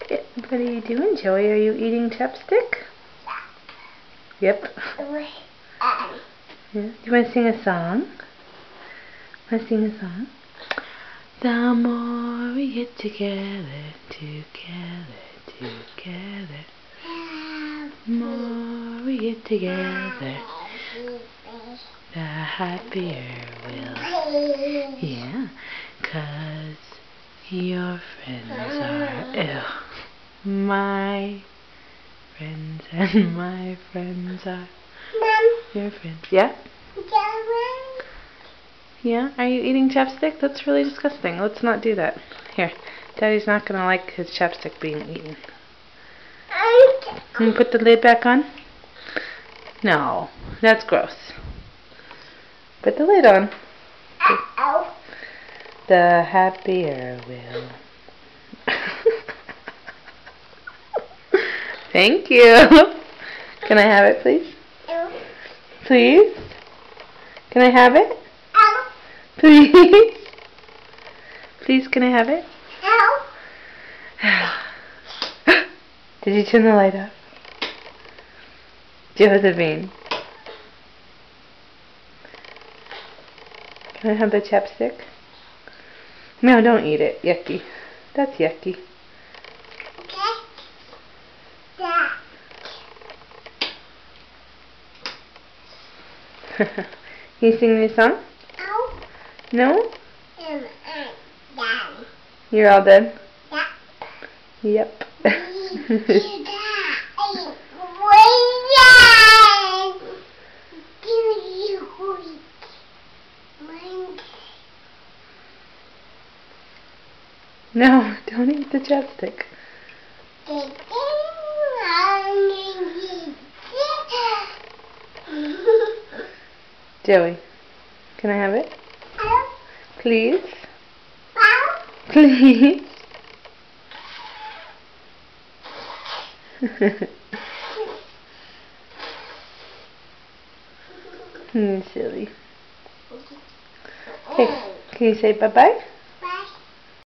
What are you doing, Joey? Are you eating chapstick? Yep. Yeah. Do you want to sing a song? Want to sing a song? The more we get together, together, the more we get together, the happier we'll. Yeah, 'cause your friends are my friends, and my friends are your friends. Yeah? Yeah? Are you eating chapstick? That's really disgusting. Let's not do that. Here. Daddy's not going to like his chapstick being eaten. Can you put the lid back on? No. That's gross. Put the lid on. The happier we'll. Thank you. Can I have it, please? Please? Can I have it? Please? Please, can I have it? Did you turn the light off? Josephine. Can I have the chapstick? No, don't eat it. Yucky. That's yucky. Can you sing me a song? No? You're all done? Yep. No, don't eat the chapstick. Joey, can I have it? Please? Please? Silly. Hey, can you say bye-bye?